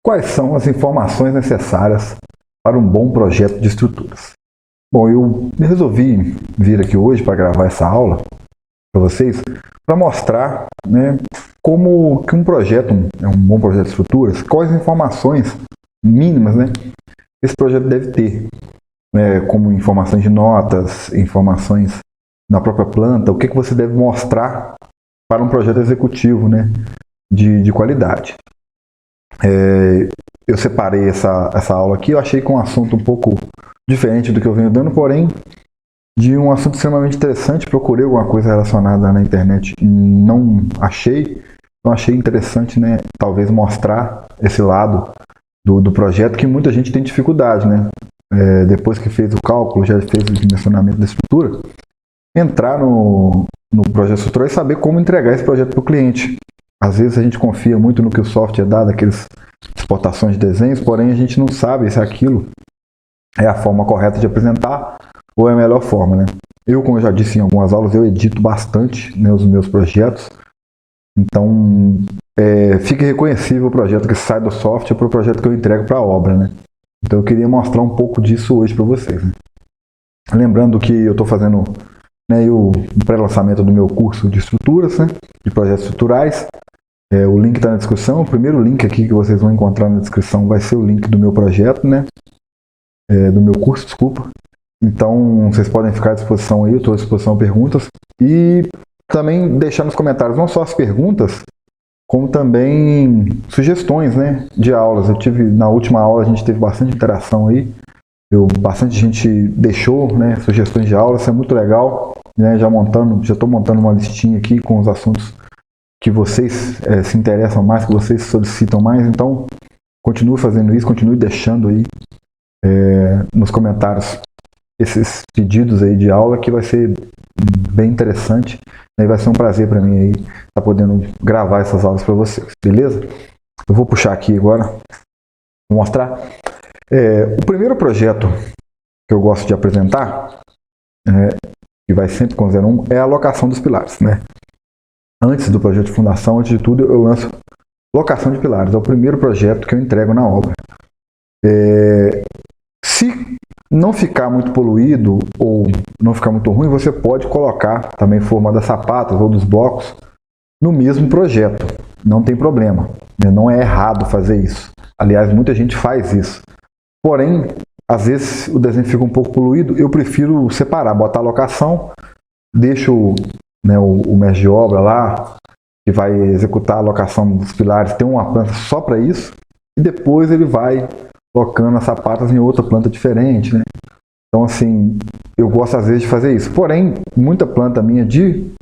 Quais são as informações necessárias para um bom projeto de estruturas? Bom, eu resolvi vir aqui hoje para gravar essa aula para vocês, para mostrar, como que um projeto é um bom projeto de estruturas, quais informações mínimas, esse projeto deve ter, como informações de notas, informações na própria planta, o que você deve mostrar para um projeto executivo, de qualidade. Eu separei essa aula aqui, eu achei que um assunto um pouco diferente do que eu venho dando, porém de um assunto extremamente interessante. Procurei alguma coisa relacionada na internet, não achei, então achei interessante, talvez mostrar esse lado do projeto que muita gente tem dificuldade, depois que fez o cálculo, já fez o dimensionamento da estrutura, entrar no projeto estrutural e saber como entregar esse projeto para o cliente. Às vezes a gente confia muito no que o software dá, daquelas exportações de desenhos, porém a gente não sabe se aquilo é a forma correta de apresentar ou é a melhor forma, Eu, como eu já disse em algumas aulas, eu edito bastante, os meus projetos, então fica irreconhecível o projeto que sai do software para o projeto que eu entrego para a obra, Então eu queria mostrar um pouco disso hoje para vocês, Lembrando que eu estou fazendo o pré-lançamento do meu curso de estruturas, de projetos estruturais. O link está na descrição. O primeiro link aqui que vocês vão encontrar na descrição vai ser o link do meu projeto, do meu curso, desculpa. Então, vocês podem ficar à disposição aí, eu estou à disposição a perguntas. E também deixar nos comentários não só as perguntas, como também sugestões, de aulas. Na última aula a gente teve bastante interação aí. Bastante gente deixou, sugestões de aulas, isso é muito legal. Já estou montando uma listinha aqui com os assuntos que vocês se interessam mais, que vocês solicitam mais. Então, continue fazendo isso, continue deixando aí nos comentários esses pedidos aí de aula, que vai ser bem interessante, e vai ser um prazer para mim aí estar podendo gravar essas aulas para vocês, beleza? Eu vou puxar aqui agora, vou mostrar. O primeiro projeto que eu gosto de apresentar, que vai sempre com 01, é a locação dos pilares, Antes do projeto de fundação, antes de tudo, eu lanço locação de pilares. É o primeiro projeto que eu entrego na obra. Se não ficar muito poluído ou não ficar muito ruim, você pode colocar também forma das sapatas ou dos blocos no mesmo projeto. Não tem problema. Não é errado fazer isso. Aliás, muita gente faz isso. Porém, às vezes o desenho fica um pouco poluído, eu prefiro separar, botar a locação, deixo o mestre de obra lá, que vai executar a locação dos pilares, tem uma planta só para isso, e depois ele vai colocando as sapatas em outra planta diferente, Então, assim, eu gosto às vezes de fazer isso. Porém, muita planta minha de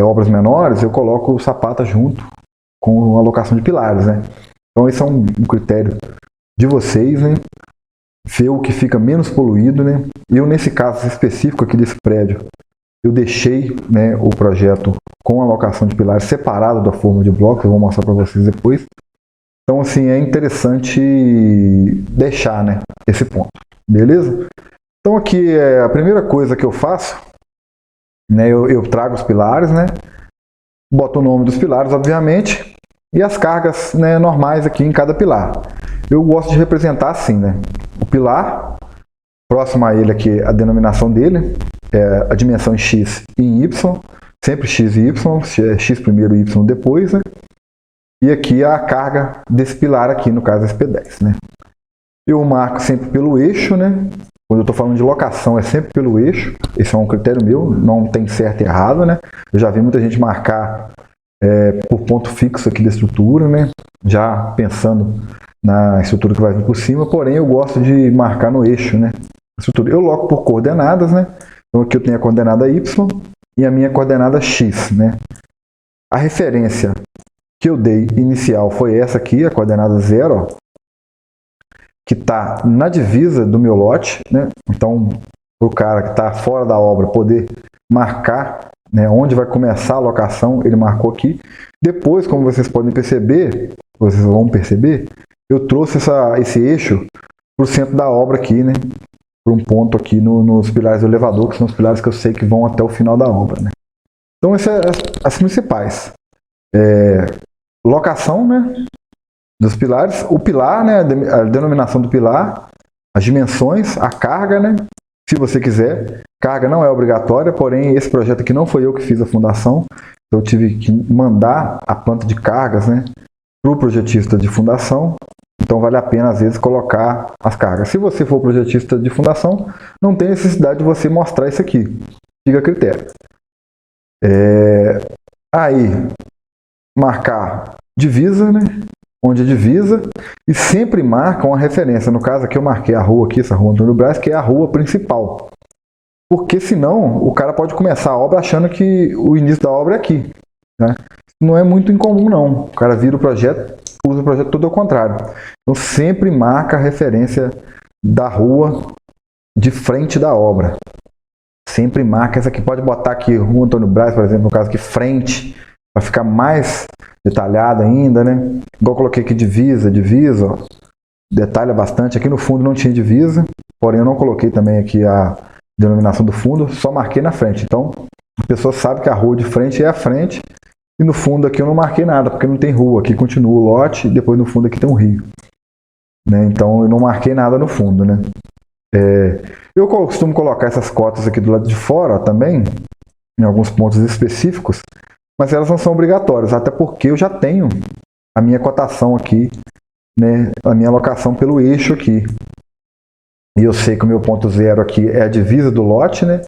obras menores, eu coloco sapata junto com a locação de pilares, Então, esse é um critério de vocês, ver o que fica menos poluído, Eu, nesse caso específico aqui desse prédio, eu deixei, o projeto com a locação de pilares separado da forma de blocos, eu vou mostrar para vocês depois. Então, assim, é interessante deixar, esse ponto, beleza? Então, aqui a primeira coisa que eu faço, eu trago os pilares, boto o nome dos pilares, obviamente, e as cargas, normais aqui em cada pilar. Eu gosto de representar assim, o pilar, próximo a ele aqui a denominação dele, a dimensão em X e em Y, sempre X e Y, X primeiro e Y depois, E aqui a carga desse pilar aqui, no caso SP10, Eu marco sempre pelo eixo, Quando eu estou falando de locação é sempre pelo eixo, esse é um critério meu, não tem certo e errado, Eu já vi muita gente marcar por ponto fixo aqui da estrutura, Já pensando na estrutura que vai vir por cima, porém eu gosto de marcar no eixo, Estrutura. Eu loco por coordenadas, Então aqui eu tenho a coordenada Y e a minha coordenada X, A referência que eu dei inicial foi essa aqui, a coordenada 0, que está na divisa do meu lote, Então, para o cara que está fora da obra poder marcar, onde vai começar a locação, ele marcou aqui. Depois, como vocês podem perceber, vocês vão perceber, eu trouxe esse eixo para o centro da obra aqui, para um ponto aqui nos pilares do elevador, que são os pilares que eu sei que vão até o final da obra, Então, essas são as principais. Locação, dos pilares. O pilar, né, a denominação do pilar, as dimensões, a carga, né, se você quiser. Carga não é obrigatória, porém esse projeto aqui não foi eu que fiz a fundação. Eu tive que mandar a planta de cargas, né, para o projetista de fundação. Então vale a pena às vezes colocar as cargas. Se você for projetista de fundação, não tem necessidade de você mostrar isso aqui. Fica a critério. Aí, marcar divisa, né? Onde é divisa, e sempre marca uma referência. No caso aqui eu marquei a rua aqui, essa rua Antônio Brás, que é a rua principal. Porque senão o cara pode começar a obra achando que o início da obra é aqui, né? Não é muito incomum não. O cara vira o projeto, usa o projeto todo ao contrário. Então sempre marca a referência da rua de frente da obra. Sempre marca essa aqui. Pode botar aqui Rua Antônio Brás, por exemplo, no caso aqui frente, para ficar mais detalhado ainda, né? Igual eu coloquei aqui divisa, ó. Detalha bastante. Aqui no fundo não tinha divisa, porém eu não coloquei também aqui a denominação do fundo, só marquei na frente. Então a pessoa sabe que a rua de frente é a frente, e no fundo aqui eu não marquei nada, porque não tem rua. Aqui continua o lote, e depois no fundo aqui tem um rio, né? Então eu não marquei nada no fundo, né? Eu costumo colocar essas cotas aqui do lado de fora, ó, também, em alguns pontos específicos, mas elas não são obrigatórias, até porque eu já tenho a minha cotação aqui, né, a minha alocação pelo eixo aqui. E eu sei que o meu ponto zero aqui é a divisa do lote, né?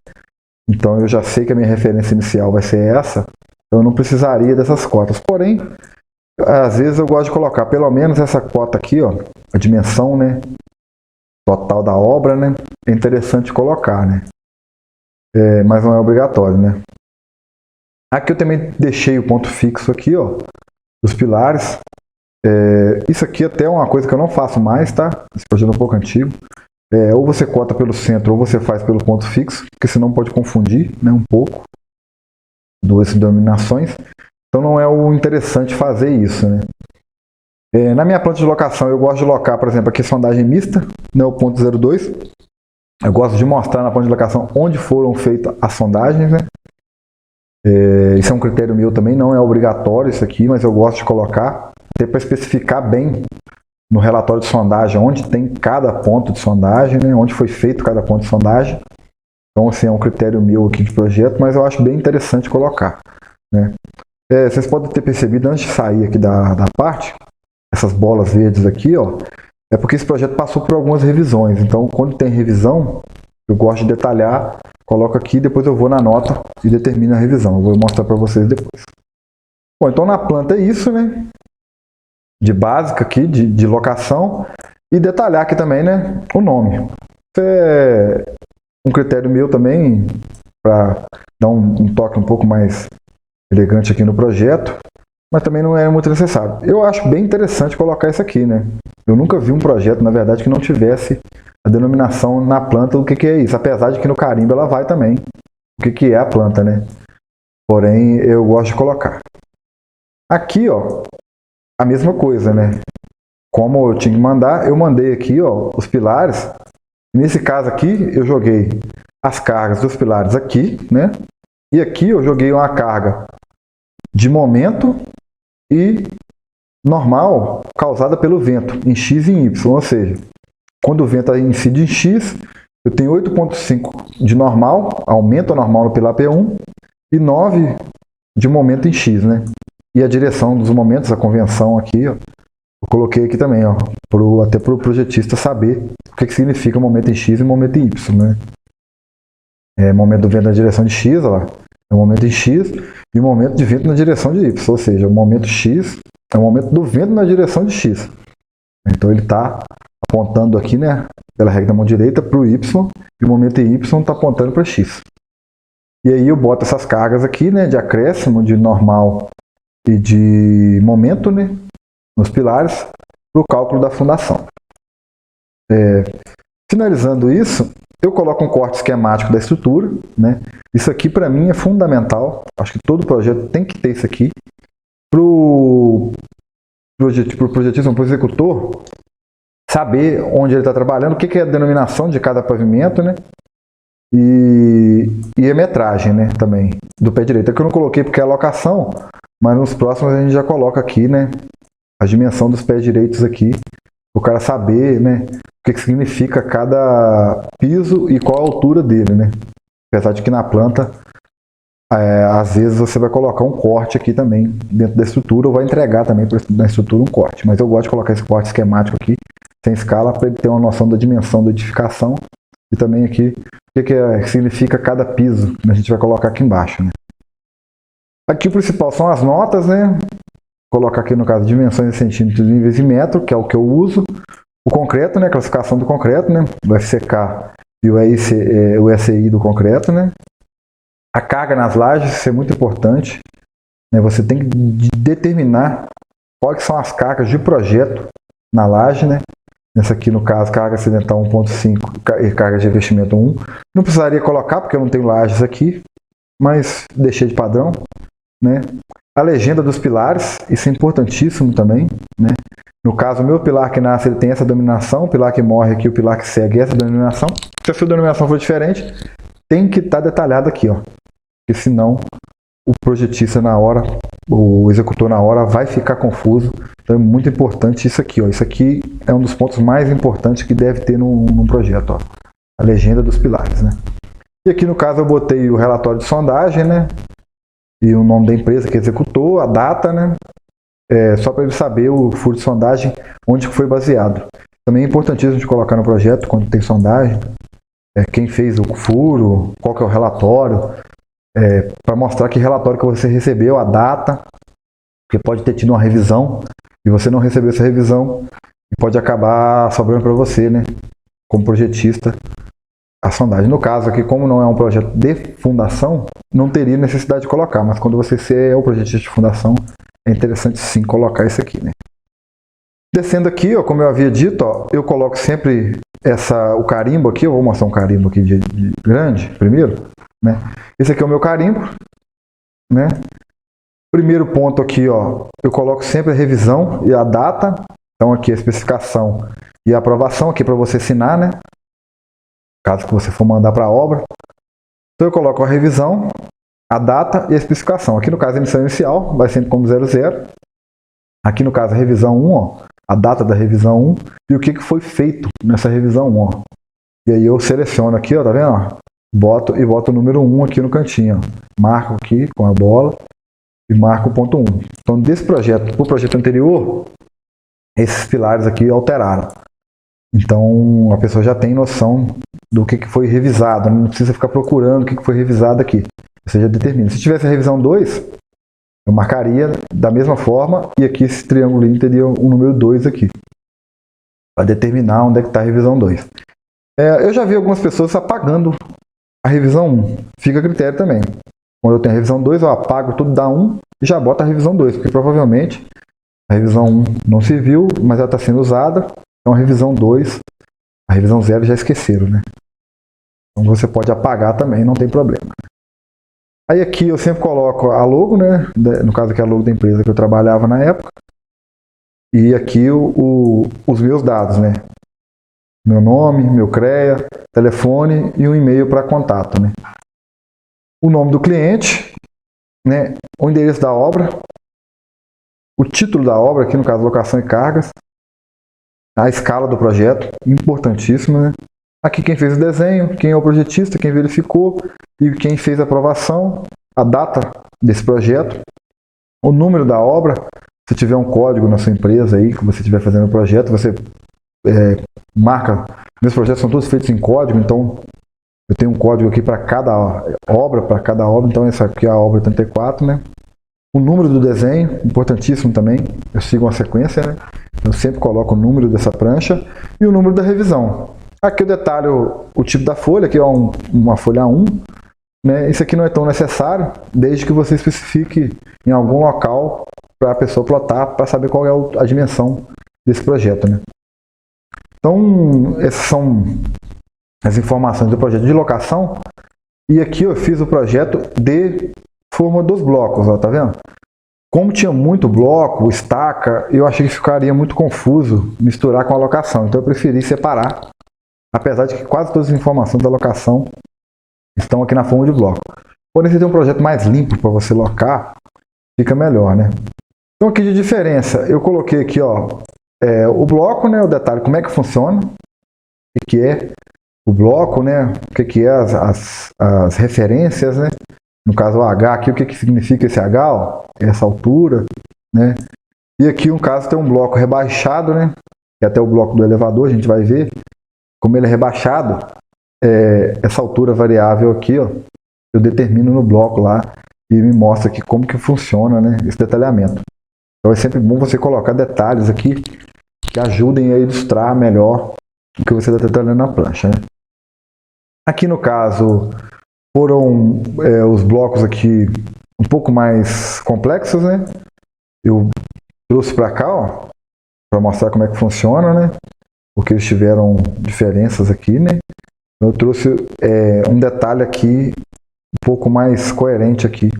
Então eu já sei que a minha referência inicial vai ser essa, então eu não precisaria dessas cotas. Porém, às vezes eu gosto de colocar pelo menos essa cota aqui, ó, a dimensão, né, total da obra, né? É interessante colocar, né? Mas não é obrigatório, né? Aqui eu também deixei o ponto fixo aqui, ó, dos pilares. Isso aqui até é uma coisa que eu não faço mais, tá? Esse projeto é um pouco antigo. Ou você cota pelo centro ou você faz pelo ponto fixo, porque senão pode confundir, né, um pouco duas denominações. Então não é o interessante fazer isso, né? Na minha planta de locação eu gosto de locar, por exemplo, aqui sondagem mista, né, o ponto 02. Eu gosto de mostrar na planta de locação onde foram feitas as sondagens, né? Isso é um critério meu também, não é obrigatório isso aqui, mas eu gosto de colocar, até para especificar bem no relatório de sondagem onde tem cada ponto de sondagem, né? Onde foi feito cada ponto de sondagem. Então, assim, é um critério meu aqui de projeto, mas eu acho bem interessante colocar, né? Vocês podem ter percebido antes de sair aqui da parte, essas bolas verdes aqui, ó, é porque esse projeto passou por algumas revisões. Então, quando tem revisão, eu gosto de detalhar, coloco aqui, depois eu vou na nota e determino a revisão. Eu vou mostrar para vocês depois. Bom, então na planta é isso, né? De básica aqui, de locação. E detalhar aqui também, né, o nome. Isso é um critério meu também, para dar um toque um pouco mais elegante aqui no projeto. Mas também não é muito necessário. Eu acho bem interessante colocar isso aqui, né? Eu nunca vi um projeto, na verdade, que não tivesse a denominação na planta do que é isso. Apesar de que no carimbo ela vai também o que é a planta, né? Porém, eu gosto de colocar. Aqui, ó, a mesma coisa, né? Como eu tinha que mandar, eu mandei aqui, ó, os pilares. Nesse caso aqui, eu joguei as cargas dos pilares aqui, né? E aqui eu joguei uma carga de momento e normal causada pelo vento, em X e em Y, ou seja, quando o vento incide em X, eu tenho 8,5 de normal, aumento normal no pilar P1, e 9 de momento em X, né? E a direção dos momentos, a convenção aqui, ó, eu coloquei aqui também, ó, até para o projetista saber o que significa momento em X e momento em Y, né? Momento do vento na direção de X, ó lá, é o momento em X, e o momento de vento na direção de Y, ou seja, o momento X é o momento do vento na direção de X. Então ele está apontando aqui, né, pela regra da mão direita para o Y, e o momento em Y está apontando para X. E aí eu boto essas cargas aqui, né, de acréscimo, de normal e de momento, né, nos pilares, para o cálculo da fundação. Finalizando isso, eu coloco um corte esquemático da estrutura, né? Isso aqui para mim é fundamental. Acho que todo projeto tem que ter isso aqui. Para o projetista, para o executor, saber onde ele está trabalhando, o que é a denominação de cada pavimento, né? E a metragem, né, também, do pé direito. Aqui eu não coloquei porque é a locação, mas nos próximos a gente já coloca aqui, né, a dimensão dos pés direitos aqui, o cara saber, né, o que significa cada piso e qual a altura dele, né? Apesar de que na planta, às vezes você vai colocar um corte aqui também dentro da estrutura, ou vai entregar também na estrutura um corte. Mas eu gosto de colocar esse corte esquemático aqui, sem escala, para ele ter uma noção da dimensão da edificação e também aqui o que significa cada piso que a gente vai colocar aqui embaixo, né? Aqui o principal são as notas, né? Vou colocar aqui no caso dimensões em centímetros em vez de metro, que é o que eu uso. O concreto, né? Classificação do concreto, né? O FCK e o ECI do concreto, né? A carga nas lajes, isso é muito importante, né? Você tem que determinar quais são as cargas de projeto na laje, né? Nessa aqui, no caso, carga acidental 1.5 e carga de investimento 1. Não precisaria colocar, porque eu não tenho lajes aqui, mas deixei de padrão, né? A legenda dos pilares, isso é importantíssimo também, né? No caso, o meu pilar que nasce, ele tem essa denominação, o pilar que morre aqui, o pilar que segue essa denominação. Se a sua denominação for diferente, tem que estar detalhado aqui, ó. Porque senão o projetista na hora, o executor na hora vai ficar confuso. Então é muito importante isso aqui, ó. Isso aqui é um dos pontos mais importantes que deve ter num projeto, ó. A legenda dos pilares, né? E aqui no caso eu botei o relatório de sondagem, né? E o nome da empresa que executou, a data, né? Só para ele saber o furo de sondagem, onde foi baseado. Também é importantíssimo de colocar no projeto, quando tem sondagem, quem fez o furo, qual que é o relatório, para mostrar que relatório que você recebeu, a data, porque pode ter tido uma revisão, e você não recebeu essa revisão, e pode acabar sobrando para você, né? Como projetista, a sondagem. No caso aqui, como não é um projeto de fundação, não teria necessidade de colocar, mas quando você é o projetista de fundação, é interessante sim colocar isso aqui, né? Descendo aqui, ó, como eu havia dito, ó, eu coloco sempre o carimbo aqui, eu vou mostrar um carimbo aqui de grande primeiro, né? Esse aqui é o meu carimbo, né? Primeiro ponto aqui, ó, eu coloco sempre a revisão e a data, então aqui a especificação e a aprovação aqui para você assinar, né? Caso que você for mandar para a obra. Então eu coloco a revisão, a data e a especificação. Aqui no caso a emissão inicial vai sempre como 00. Aqui no caso a revisão 1, ó, a data da revisão 1 e o que foi feito nessa revisão 1. Ó. E aí eu seleciono aqui, ó, tá vendo? Ó, boto o número 1 aqui no cantinho. Ó. Marco aqui com a bola e marco o ponto 1. Então desse projeto para o projeto anterior, esses pilares aqui alteraram. Então a pessoa já tem noção do que foi revisado, não precisa ficar procurando o que foi revisado aqui. Você já determina. Se tivesse a revisão 2, eu marcaria da mesma forma e aqui esse triângulo teria o número 2 aqui, para determinar onde é que está a revisão 2. Eu já vi algumas pessoas apagando a revisão 1, fica a critério também. Quando eu tenho a revisão 2, eu apago tudo da 1 e já boto a revisão 2, porque provavelmente a revisão 1 não se viu, mas ela está sendo usada. Então a revisão 2, a revisão 0 já esqueceram, né? Então você pode apagar também, não tem problema. Aí aqui eu sempre coloco a logo, né? No caso aqui a logo da empresa que eu trabalhava na época. E aqui os meus dados, né? Meu nome, meu CREA, telefone e um e-mail para contato, né? O nome do cliente, né? O endereço da obra, o título da obra, aqui no caso locação e cargas, a escala do projeto, importantíssimo, né? Aqui quem fez o desenho, quem é o projetista, quem verificou e quem fez a aprovação, a data desse projeto, o número da obra. Se tiver um código na sua empresa aí, que você estiver fazendo o projeto, você marca. Meus projetos são todos feitos em código, então eu tenho um código aqui para cada obra, então essa aqui é a obra 34, né? O número do desenho, importantíssimo também, eu sigo uma sequência, né? Eu sempre coloco o número dessa prancha e o número da revisão. Aqui eu detalho o tipo da folha, que é uma folha A1. Né? Isso aqui não é tão necessário, desde que você especifique em algum local para a pessoa plotar, para saber qual é a dimensão desse projeto. Né? Então, essas são as informações do projeto de locação. E aqui eu fiz o projeto de forma dos blocos, ó, tá vendo? Como tinha muito bloco, estaca, eu achei que ficaria muito confuso misturar com a locação. Então eu preferi separar, apesar de que quase todas as informações da locação estão aqui na forma de bloco. Porém, se tem um projeto mais limpo para você locar, fica melhor, né? Então aqui de diferença, eu coloquei aqui, ó, o bloco, né, o detalhe, como é que funciona, o que é o bloco, né, o que é as referências, né, no caso o H aqui, o que significa esse H, ó, essa altura, né, e aqui no caso tem um bloco rebaixado, né, que é até o bloco do elevador, a gente vai ver como ele é rebaixado, essa altura variável aqui, ó, eu determino no bloco lá e me mostra aqui como que funciona, né, esse detalhamento. Então é sempre bom você colocar detalhes aqui que ajudem a ilustrar melhor o que você está detalhando na plancha, né? Aqui no caso foram os blocos aqui um pouco mais complexos, né? Eu trouxe para cá, ó, para mostrar como é que funciona, né? Porque eles tiveram diferenças aqui, né? Eu trouxe um detalhe aqui um pouco mais coerente aqui,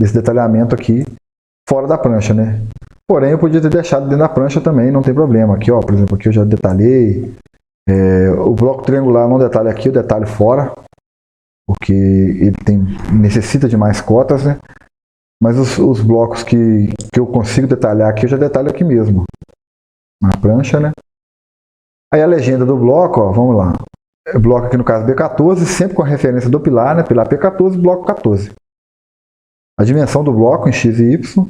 desse detalhamento aqui, fora da prancha, né? Porém, eu podia ter deixado dentro da prancha também, não tem problema. Aqui, ó, por exemplo, aqui eu já detalhei. O bloco triangular não detalha aqui, eu detalho fora, porque ele necessita de mais cotas, né? Mas os blocos que eu consigo detalhar aqui, eu já detalho aqui mesmo, na prancha, né? Aí a legenda do bloco, ó, vamos lá. Bloco aqui no caso B14, sempre com a referência do pilar, né? Pilar P14, bloco 14. A dimensão do bloco em X e Y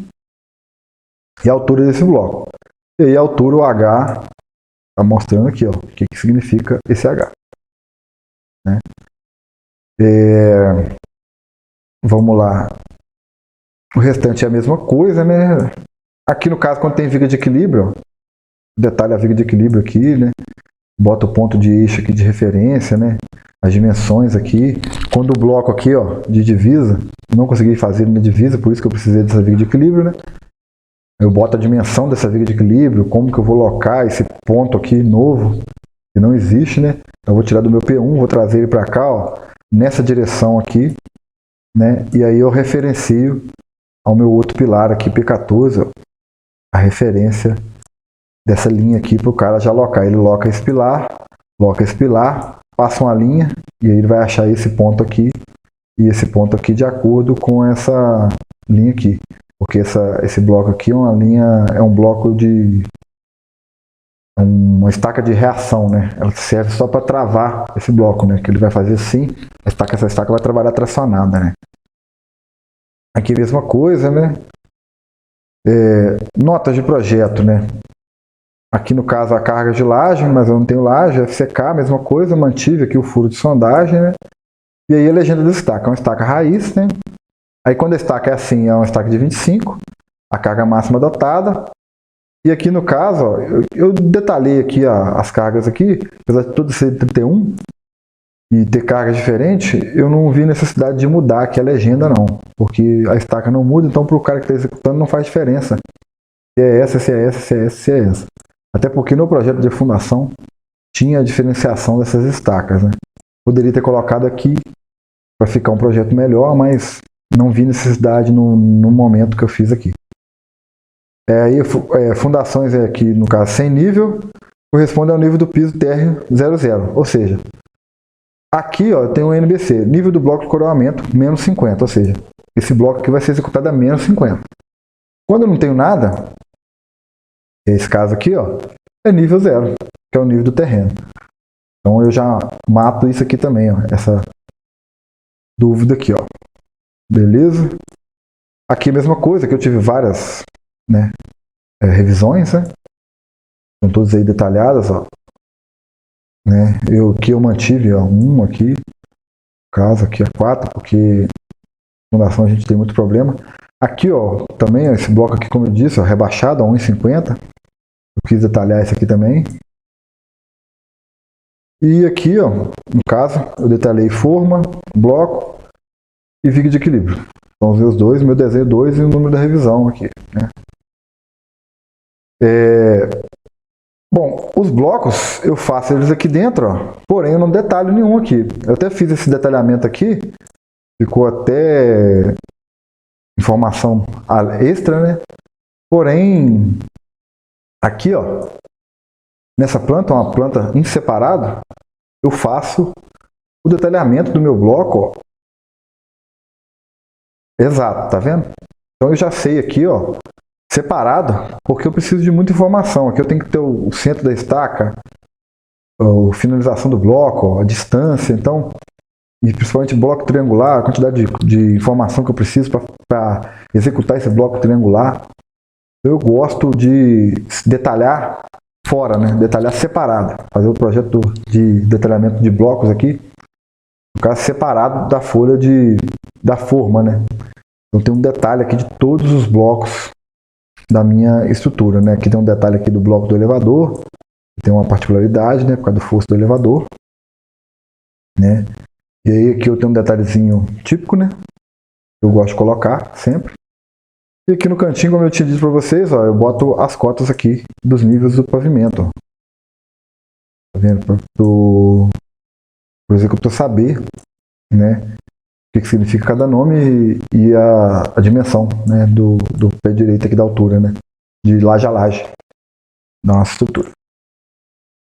e a altura desse bloco. E aí a altura, o H, está mostrando aqui, ó, o que significa esse H. Né? Vamos lá. O restante é a mesma coisa, né? Aqui no caso, quando tem viga de equilíbrio, ó, detalha a viga de equilíbrio aqui, né? Bota o ponto de eixo aqui de referência, né? As dimensões aqui. Quando o bloco aqui, ó, de divisa, não consegui fazer na divisa, por isso que eu precisei dessa viga de equilíbrio, né? Eu boto a dimensão dessa viga de equilíbrio, como que eu vou locar esse ponto aqui novo, que não existe, né? Eu vou tirar do meu P1, vou trazer ele para cá, ó, nessa direção aqui, né? E aí eu referencio ao meu outro pilar aqui, P14, ó, a referência dessa linha aqui para o cara já locar. Ele loca esse pilar, passa uma linha e aí ele vai achar esse ponto aqui e esse ponto aqui de acordo com essa linha aqui. Porque esse bloco aqui é uma linha, é um bloco de uma estaca de reação, né? Ela serve só para travar esse bloco, né? Que ele vai fazer assim, essa estaca vai trabalhar tracionada, né? Aqui a mesma coisa, né? Notas de projeto, né? Aqui no caso a carga de laje, mas eu não tenho laje, FCK, mesma coisa, mantive aqui o furo de sondagem, né? E aí a legenda da estaca, é uma estaca raiz, né? Aí quando a estaca é assim, é uma estaca de 25, a carga máxima adotada. E aqui no caso, ó, eu detalhei aqui as cargas aqui, apesar de tudo ser 31 e ter cargas diferentes, eu não vi necessidade de mudar aqui a legenda não, porque a estaca não muda, então para o cara que está executando não faz diferença se é essa, se é essa, se é essa, se é essa. Até porque no projeto de fundação tinha a diferenciação dessas estacas, né? Poderia ter colocado aqui para ficar um projeto melhor, mas não vi necessidade no momento que eu fiz aqui. Fundações aqui, no caso, sem nível, corresponde ao nível do piso TR00. Ou seja, aqui ó, tem um NBC, nível do bloco de coroamento, menos 50. Ou seja, esse bloco aqui vai ser executado a menos 50. Quando eu não tenho nada, esse caso aqui ó, é nível 0, que é o nível do terreno. Então eu já mato isso aqui também, ó, essa dúvida aqui. Ó. Beleza? Aqui a mesma coisa, que eu tive várias, né, revisões, né? Estão todas aí detalhadas, ó. Né? Aqui eu mantive ó, um aqui, caso aqui a 4, porque fundação a gente tem muito problema. Aqui, ó, também ó, esse bloco aqui, como eu disse, ó, rebaixado a 1,50. Eu quis detalhar esse aqui também. E aqui, ó, no caso, eu detalhei forma, bloco e viga de equilíbrio. Vamos ver os dois, meu desenho 2 e o número da revisão aqui. Né? Bom, os blocos eu faço eles aqui dentro, ó, porém eu não detalho nenhum aqui. Eu até fiz esse detalhamento aqui, ficou até informação extra, né? Porém, aqui, ó, nessa planta, uma planta em separado, eu faço o detalhamento do meu bloco, ó. Exato, tá vendo? Então eu já sei aqui, ó, separado, porque eu preciso de muita informação. Aqui eu tenho que ter o centro da estaca, a finalização do bloco, a distância, então, e principalmente bloco triangular, a quantidade de informação que eu preciso para executar esse bloco triangular. Eu gosto de detalhar fora, né? Detalhar separado, fazer o projeto de detalhamento de blocos aqui, no caso separado da folha da forma, né? Então tem um detalhe aqui de todos os blocos da minha estrutura, né? Aqui tem um detalhe aqui do bloco do elevador, tem uma particularidade, né? Por causa do forço do elevador, né? E aí aqui eu tenho um detalhezinho típico, né? Eu gosto de colocar sempre. E aqui no cantinho, como eu tinha dito para vocês, ó, eu boto as cotas aqui dos níveis do pavimento. Ó. Tá vendo? Para o executor saber, né? O que significa cada nome e a dimensão, né, do pé direito aqui da altura, né, de laje a laje da nossa estrutura.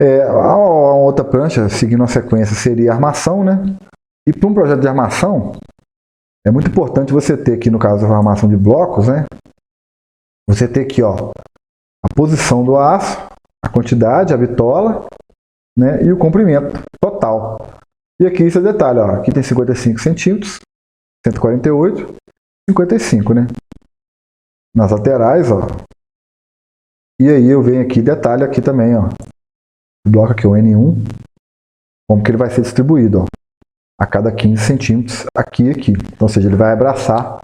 A outra prancha, seguindo a sequência, seria a armação, né? E para um projeto de armação, é muito importante você ter aqui, no caso da armação de blocos, né? Você ter aqui, ó, a posição do aço, a quantidade, a bitola, né, e o comprimento total. E aqui esse detalhe, ó, aqui tem 55 centímetros, 148, 55, né? Nas laterais, ó. E aí eu venho aqui, detalhe aqui também, ó. O bloco aqui, o N1, como que ele vai ser distribuído, ó. A cada 15 centímetros, aqui e aqui. Então, ou seja, ele vai abraçar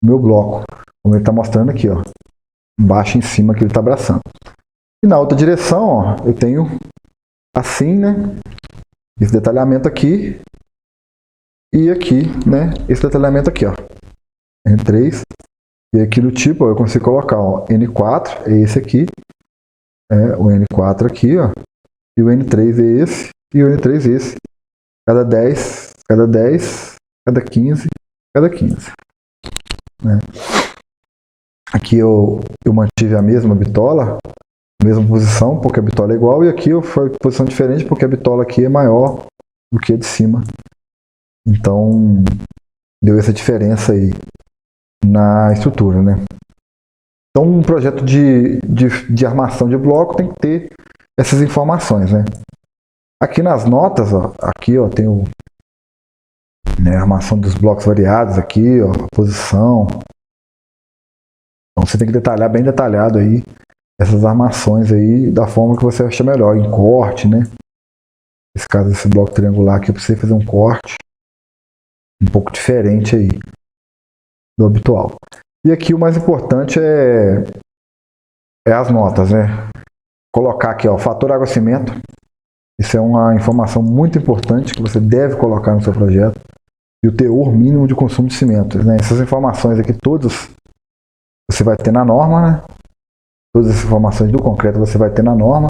o meu bloco, como ele está mostrando aqui, ó. Embaixo e em cima que ele está abraçando. E na outra direção, ó, eu tenho assim, né? Esse detalhamento aqui. E aqui, né? Esse detalhamento aqui, ó. N3. E aqui no tipo, ó, eu consigo colocar, ó, N4 é esse aqui. O N4 aqui, ó. E o N3 é esse. E o N3 é esse. Cada 10, cada 10, cada 15, cada 15. Né? Aqui eu mantive a mesma bitola, mesma posição, porque a bitola é igual. E aqui eu fui posição diferente, porque a bitola aqui é maior do que a de cima. Então, deu essa diferença aí na estrutura, né? Então, um projeto de armação de bloco tem que ter essas informações, né? Aqui nas notas, ó, aqui ó, tem a armação dos blocos variados aqui, ó, a posição. Então, você tem que detalhar bem detalhado aí essas armações aí da forma que você acha melhor, em corte, né? Nesse caso, esse bloco triangular aqui, eu precisei fazer um corte um pouco diferente aí do habitual. E aqui o mais importante é as notas, né? Colocar aqui, ó, fator água-cimento. Isso é uma informação muito importante que você deve colocar no seu projeto. E o teor mínimo de consumo de cimento, né? Essas informações aqui todas você vai ter na norma, né? Todas as informações do concreto você vai ter na norma.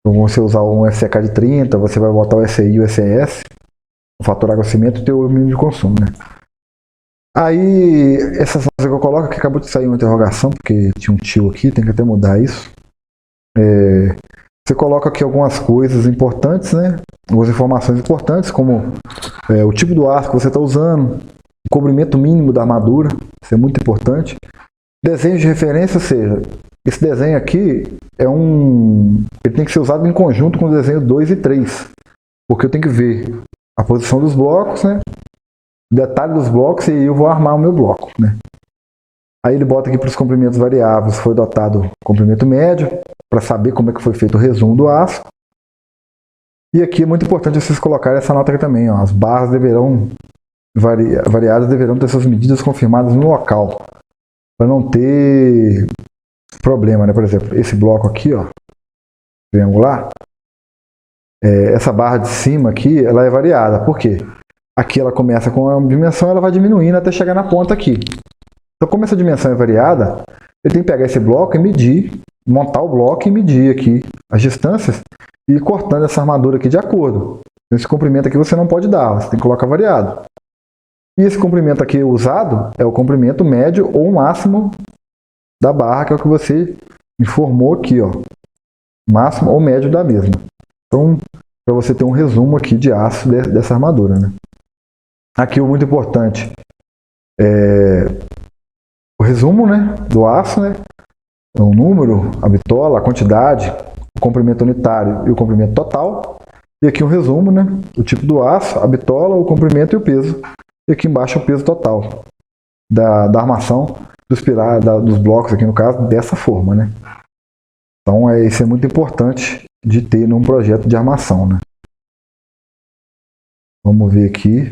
Então, você usar um FCK de 30, você vai botar o SI e o SES. O fator água-cimento e o mínimo de consumo, né? Aí, essas notas que eu coloco, que acabou de sair uma interrogação, porque tinha um tio aqui, tem que até mudar isso. Você coloca aqui algumas coisas importantes, né? Algumas informações importantes, como o tipo do aço que você está usando, o comprimento mínimo da armadura, isso é muito importante. Desenho de referência, ou seja, esse desenho aqui ele tem que ser usado em conjunto com o desenho 2 e 3, porque eu tenho que ver a posição dos blocos, né? O detalhe dos blocos, e eu vou armar o meu bloco, né? Aí ele bota aqui para os comprimentos variáveis, foi dotado comprimento médio, para saber como é que foi feito o resumo do aço. E aqui é muito importante vocês colocarem essa nota aqui também, ó. As barras variadas deverão ter suas medidas confirmadas no local, para não ter problema, né? Por exemplo, esse bloco aqui, ó, triangular, essa barra de cima aqui, ela é variada. Por quê? Aqui ela começa com uma dimensão, ela vai diminuindo até chegar na ponta aqui. Então, como essa dimensão é variada, ele tem que pegar esse bloco e medir, montar o bloco e medir aqui as distâncias e ir cortando essa armadura aqui de acordo. Esse comprimento aqui você não pode dar, você tem que colocar variado. E esse comprimento aqui usado é o comprimento médio ou máximo da barra, que é o que você informou aqui, ó. Máximo ou médio da mesma. Então, para você ter um resumo aqui de aço dessa armadura, né? Aqui o muito importante é o resumo, né, do aço, né? o número, a bitola, a quantidade, o comprimento unitário e o comprimento total. E aqui um resumo, né? O tipo do aço, a bitola, o comprimento e o peso. E aqui embaixo o peso total da armação dos pilares, dos blocos aqui no caso, dessa forma, né? Então isso é muito importante de ter num projeto de armação, né? Vamos ver aqui.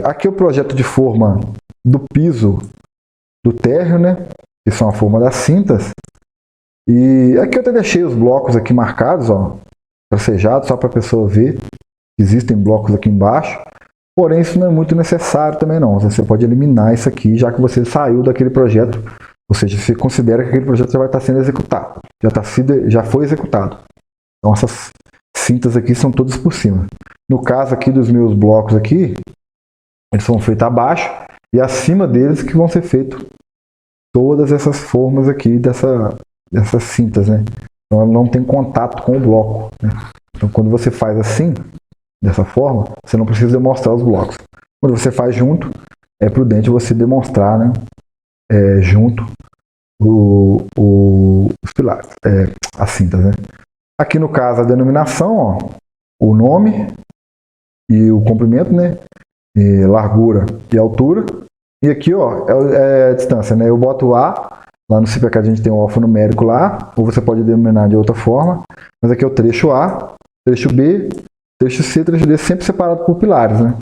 Aqui é o projeto de forma do piso do térreo, né? Que são a forma das cintas. E aqui eu até deixei os blocos aqui marcados, ó, tracejados, só para a pessoa ver que existem blocos aqui embaixo. Porém, isso não é muito necessário também não. Você pode eliminar isso aqui, já que você saiu daquele projeto. Ou seja, você considera que aquele projeto já vai estar sendo executado. Já foi executado. Então essas cintas aqui são todas por cima. No caso aqui dos meus blocos aqui, eles são feitos abaixo e acima deles que vão ser feitos todas essas formas aqui dessas cintas, né? Então ela não tem contato com o bloco, né? Então quando você faz assim, dessa forma, você não precisa demonstrar os blocos. Quando você faz junto, é prudente você demonstrar, né? Junto os pilares, as cintas, né? Aqui no caso a denominação, ó, o nome e o comprimento, né? Largura e altura. E aqui, ó, é a distância, né? Eu boto A, lá no CIPECAD a gente tem um alfanumérico lá, ou você pode denominar de outra forma, mas aqui é o trecho A, trecho B, trecho C, trecho D, sempre separado por pilares, né?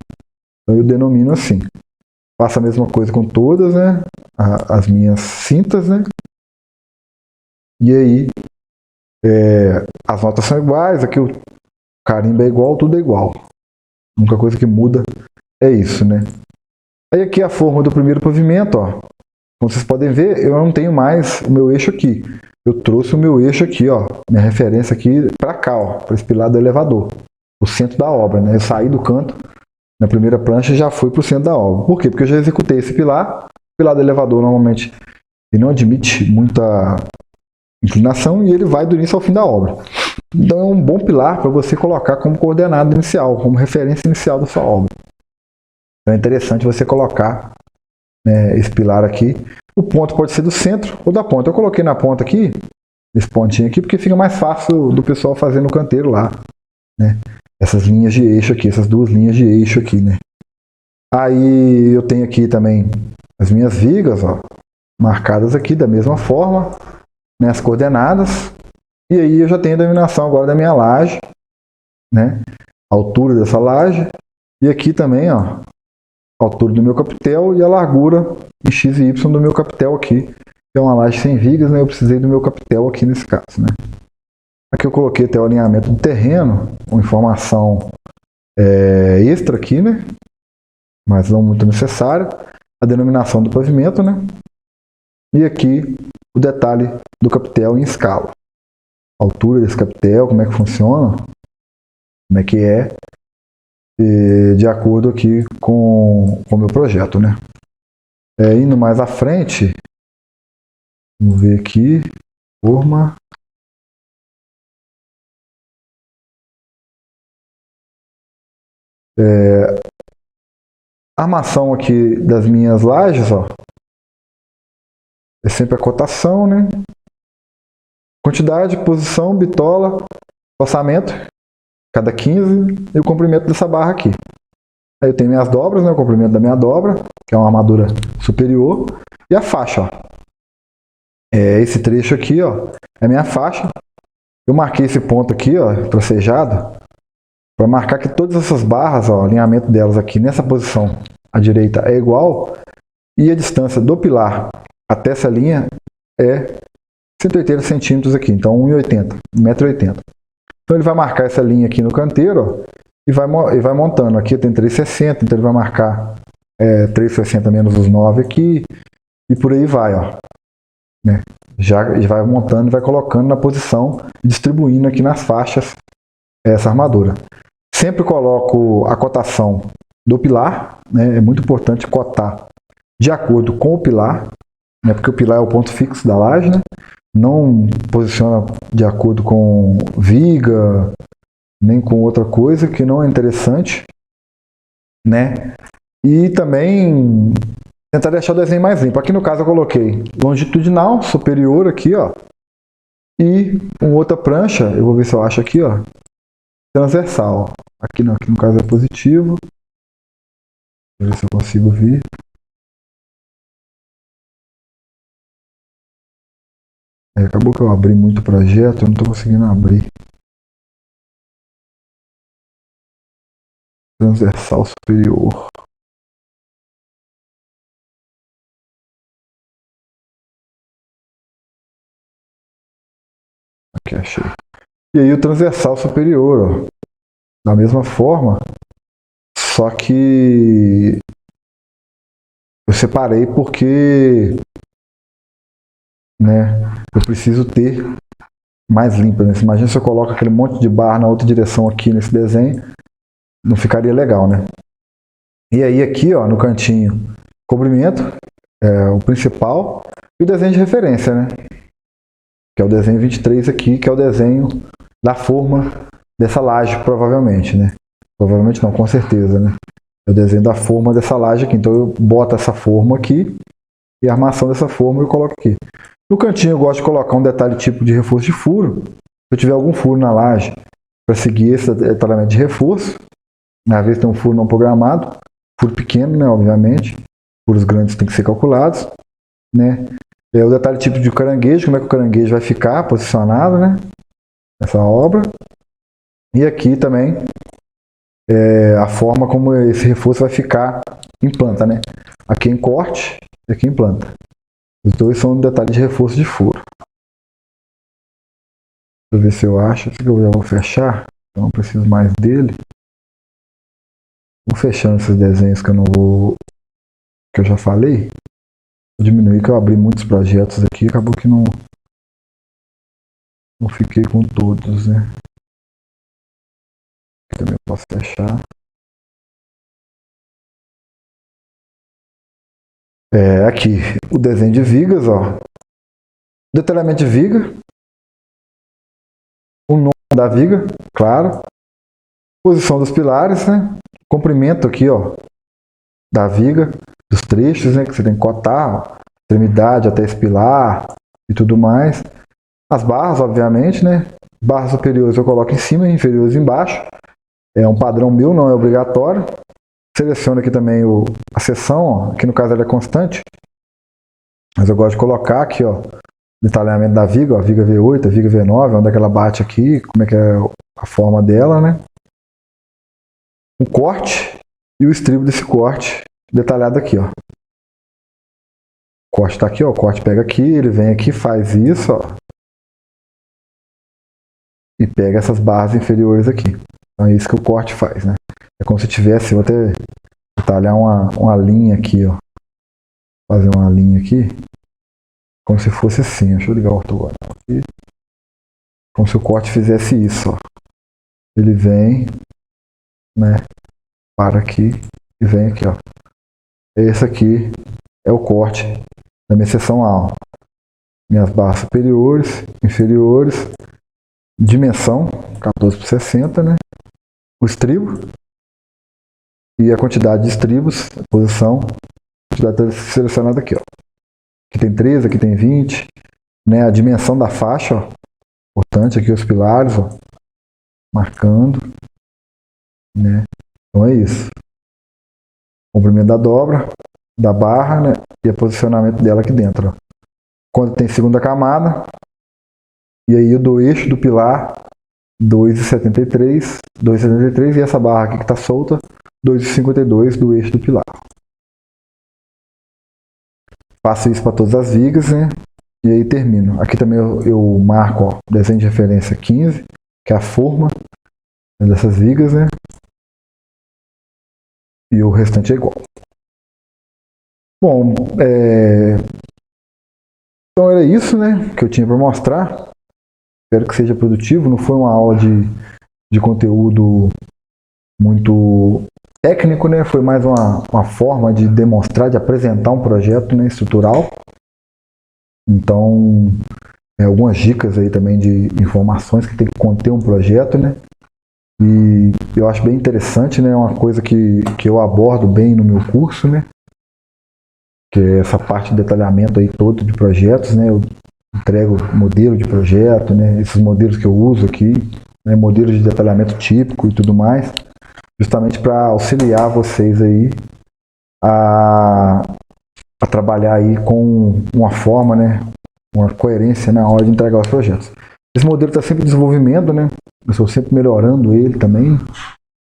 Então eu denomino assim. Faço a mesma coisa com todas, né? As minhas cintas, né? E aí, as notas são iguais, aqui o carimbo é igual, tudo é igual. A única coisa que muda é isso, né? Aí aqui a forma do primeiro pavimento, ó. Como vocês podem ver, eu não tenho mais o meu eixo aqui. Eu trouxe o meu eixo aqui, ó. Minha referência aqui para cá, ó. Para esse pilar do elevador. O centro da obra, né? Eu saí do canto na primeira prancha e já fui para o centro da obra. Por quê? Porque eu já executei esse pilar. O pilar do elevador normalmente ele não admite muita inclinação e ele vai do início ao fim da obra. Então é um bom pilar para você colocar como coordenada inicial, como referência inicial da sua obra. Então é interessante você colocar, né, esse pilar aqui. O ponto pode ser do centro ou da ponta. Eu coloquei na ponta aqui, esse pontinho aqui, porque fica mais fácil do pessoal fazer no canteiro lá, né? Essas linhas de eixo aqui, essas duas linhas de eixo aqui, né? Aí eu tenho aqui também as minhas vigas, ó, marcadas aqui da mesma forma, né, as coordenadas. E aí eu já tenho a denominação agora da minha laje, né? A altura dessa laje. E aqui também, ó, a altura do meu capitel e a largura em x e y do meu capitel aqui. Que é uma laje sem vigas, né? Eu precisei do meu capitel aqui nesse caso, né? Aqui eu coloquei até o alinhamento do terreno, com informação extra aqui, né? Mas não muito necessária. A denominação do pavimento, né? E aqui o detalhe do capitel em escala. A altura desse capitel, como é que funciona, como é que é, de acordo aqui com o meu projeto, né? Indo mais à frente, vamos ver aqui, forma. Armação aqui das minhas lajes, ó, é sempre a cotação, né? Quantidade, posição, bitola, orçamento, cada 15, e o comprimento dessa barra aqui. Aí eu tenho minhas dobras, né? O comprimento da minha dobra, que é uma armadura superior, e a faixa, ó. Esse trecho aqui, ó, é a minha faixa. Eu marquei esse ponto aqui, ó, tracejado, para marcar que todas essas barras, ó, o alinhamento delas aqui nessa posição à direita é igual, e a distância do pilar até essa linha é 180 centímetros aqui, então 1,80, 1,80 m. Então ele vai marcar essa linha aqui no canteiro, ó, e vai montando. Aqui tem 3,60, então ele vai marcar 3,60 menos os 9 aqui, e por aí vai, ó, né? Já vai montando e vai colocando na posição, distribuindo aqui nas faixas essa armadura. Sempre coloco a cotação do pilar, né? É muito importante cotar de acordo com o pilar, né? Porque o pilar é o ponto fixo da laje, né? Não posiciona de acordo com viga, nem com outra coisa, que não é interessante, né? E também Tentar deixar o desenho mais limpo. Aqui no caso eu coloquei longitudinal, superior aqui, ó. E uma outra prancha, eu vou ver se eu acho aqui, ó. Transversal. Aqui não, aqui no caso é positivo. Vou ver se eu consigo ver. Acabou que eu abri muito o projeto, eu não estou conseguindo abrir. Transversal superior. Aqui, achei. E aí o transversal superior, ó. Da mesma forma, só que eu separei porque, né, eu preciso ter mais limpa, né? Imagina se eu coloco aquele monte de barra na outra direção aqui nesse desenho, não ficaria legal, né? E aí aqui, ó, no cantinho, cobrimento, o principal, e o desenho de referência, né? Que é o desenho 23 aqui, que é o desenho da forma dessa laje, provavelmente, né? Provavelmente não, com certeza, né? É o desenho da forma dessa laje aqui. Então eu boto essa forma aqui e a armação dessa forma eu coloco aqui. No cantinho eu gosto de colocar um detalhe tipo de reforço de furo. Se eu tiver algum furo na laje para seguir esse detalhamento de reforço, às vezes tem um furo não programado, furo pequeno, né, obviamente. Furos grandes têm que ser calculados, né? O detalhe tipo de caranguejo, como é que o caranguejo vai ficar posicionado, né? Essa obra. E aqui também a forma como esse reforço vai ficar em planta, né? Aqui em corte e aqui em planta. Os dois são um detalhe de reforço de furo. Deixa eu ver se eu acho. Esse aqui eu já vou fechar. Eu não preciso mais dele. Vou fechando esses desenhos que eu não vou... que eu já falei. Vou diminuir, que eu abri muitos projetos aqui. Acabou que não fiquei com todos, né? Aqui também eu posso fechar. Aqui, o desenho de vigas, ó. Detalhamento de viga. O nome da viga, claro. Posição dos pilares, né? Comprimento aqui, ó, da viga, dos trechos, né? Que você tem que cotar, ó, extremidade até esse pilar e tudo mais. As barras, obviamente, né? Barras superiores eu coloco em cima e inferiores embaixo. É um padrão meu, não é obrigatório. Seleciono aqui também a seção, ó. Aqui no caso ela é constante. Mas eu gosto de colocar aqui, ó, detalhamento da viga, ó, viga V8, a viga V9, onde é que ela bate aqui, como é que é a forma dela, né? O corte e o estribo desse corte detalhado aqui, ó. O corte tá aqui, ó. O corte pega aqui, ele vem aqui, faz isso, ó. E pega essas barras inferiores aqui. Então é isso que o corte faz, né? É como se tivesse, vou até detalhar uma linha aqui, ó. Fazer uma linha aqui. Como se fosse assim, deixa eu ligar o ortogonal aqui. Como se o corte fizesse isso, ó. Ele vem, né? Para aqui e vem aqui, ó. Esse aqui é o corte da minha seção A, ó. Minhas barras superiores, inferiores, dimensão 14/60, né? O estribo e a quantidade de estribos, a posição, a quantidade selecionada aqui, ó. Aqui tem 13, aqui tem 20, né? A dimensão da faixa, ó. Importante aqui os pilares, ó. Marcando, né? Então é isso. Comprimento da dobra, da barra, né? E o posicionamento dela aqui dentro, ó. Quando tem segunda camada, e aí eu dou eixo do pilar 2,73, 2,73 e essa barra aqui que está solta, 2,52 do eixo do pilar. Faço isso para todas as vigas, né? E aí termino. Aqui também eu marco, ó, desenho de referência 15, que é a forma dessas vigas, né? E o restante é igual. Bom, então era isso, né, que eu tinha para mostrar. Espero que seja produtivo. Não foi uma aula de conteúdo muito técnico, né? Foi mais uma forma de demonstrar, de apresentar um projeto, né, estrutural. Então, algumas dicas aí também de informações que tem que conter um projeto, né? E eu acho bem interessante, né? É uma coisa que eu abordo bem no meu curso, né? que é essa parte de detalhamento aí todo de projetos, né? Eu entrego modelo de projeto, né? Esses modelos que eu uso aqui, né? Modelos de detalhamento típico e tudo mais, justamente para auxiliar vocês aí a trabalhar aí com uma forma, né? Uma coerência na hora de entregar os projetos. Esse modelo está sempre em desenvolvimento, né? Eu estou sempre melhorando ele também.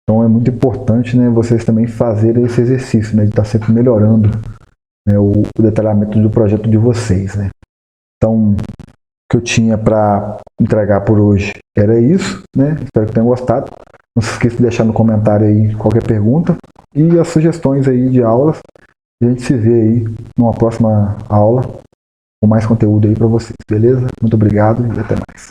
Então é muito importante, né, vocês também fazerem esse exercício, né, de estar sempre melhorando, né, o detalhamento do projeto de vocês, né. Então, o que eu tinha para entregar por hoje era isso, né. Espero que tenham gostado. Não se esqueça de deixar no comentário aí qualquer pergunta e as sugestões aí de aulas. E a gente se vê aí numa próxima aula com mais conteúdo aí para vocês, beleza? Muito obrigado e até mais.